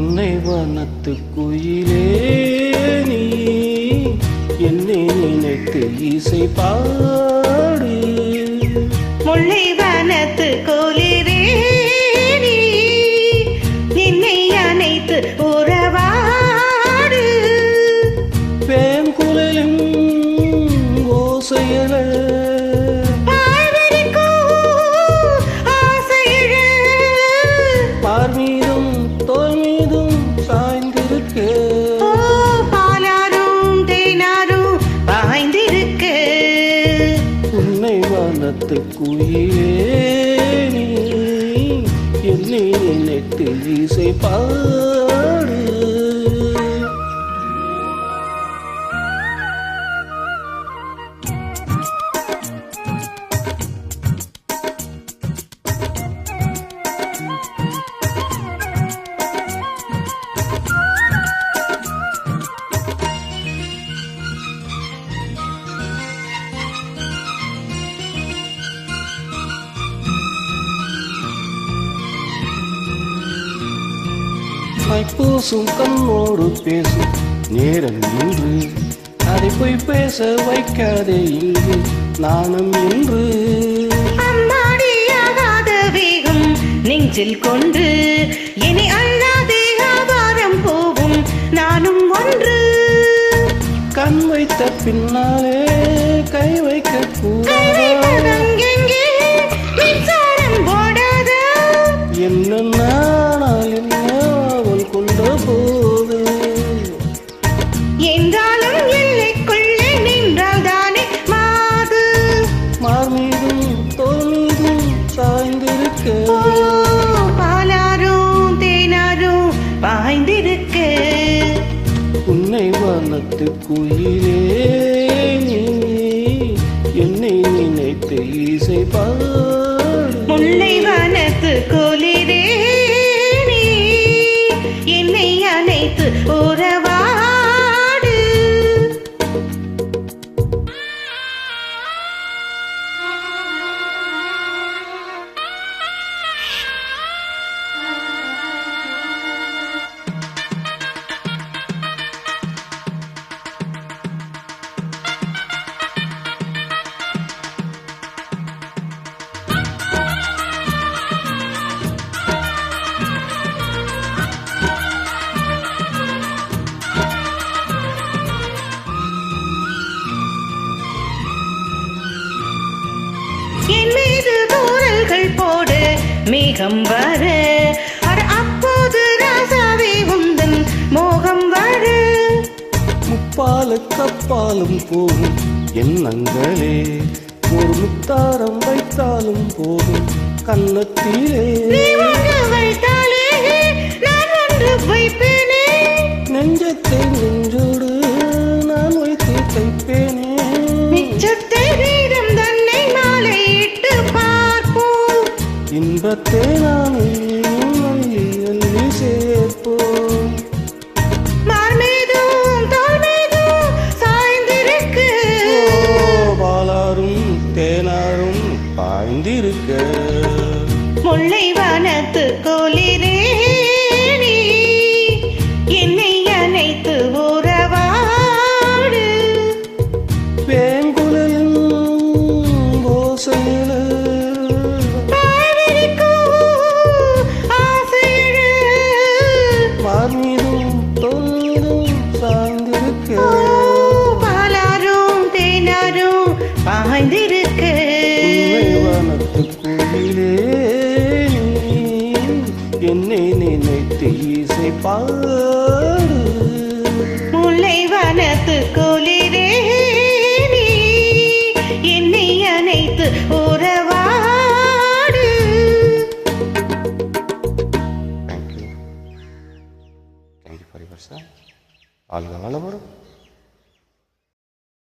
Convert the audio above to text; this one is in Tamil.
முல்லை வனத்து குயிலே நீ என்னை நினைத்து இசை பாடு. முல்லை வனத்து குயிலே நீ என்னை அணைத்து உறவாடு. வேங்குழலின் ஓசையல பார்மீதும் தோல் மீதும் சாய்ந்திருக்க. பாலாரும் தேனாரும் பாய்ந்திருக்க. உன்னை வனத்து குயிலே நீ என்னை நினைத்து இசை பாடு. பூசும் கண்ணோடு பேசும் நேரம் என்று அதை போய் பேச வைக்காதே இங்கு நாணம் என்று. அம்மாடியாகாத வேகம் நெஞ்சில் கொண்டு இனி அல்லாதே ஆவாரம் போகும் நானும் ஒன்று. கண் வைத்த பின்னாலே கை வைக்க மின்சாரம் போடாத என்ன கொண்ட போது என்றாலும் எல்லைக்குள்ளே நின்றால் தானே மாது. மார்மீதும் தோல் மீதும் சாய்ந்திருக்க. பாலாரும் தேனாரும் பாய்ந்திருக்க. உன்னை வனத்து குயிலே நீ என்னை நினைத்து இசை பாடு. முல்லை வனத்து குயிலே நீ என்னை அணைத்து உறவாடு. என் மீது தூரல்கள் போடு மேகம் வர. அப்போது ராசாவே உந்தன் மோகம் வர. முப்பாலு கப்பாலும் போகும் எண்ணங்களே ஒரு முத்தாரம் வைத்தாலும் போதும் கன்னத்திலே. வைத்தாலே நான் ஒன்று வைப்பேனே. நெஞ்சத்தை நெஞ்சோடு நான் வைத்து தைப்பேனே. மிச்சத்தை வீரம் தன்னை மாலையிட்டு பார்ப்போம். இன்பத்தை நான் அள்ளி அள்ளி சேர்ப்போம். மார்மீதும் தோல் மீதும் சாய்ந்திருக்கு. பாலாரும் தேனாரும் பாய்ந்திருக்க. முல்லை வனத்து குயிலே நீ என்னை அணைத்து உறவாடு. வேங்குழலின் ஓசையில மார்மீதும் தோல் மீதும் சாய்ந்திருக்க. பாலாரும் தேனாரும் பாய்ந்திருக்க. உன்னை வனத்து குயிலே நீ என்னை நினைத்து இசை பாடு. முல்லை வனத்து குயிலே நீ என்னை அணைத்து உறவாடு. Thank you for your song. All the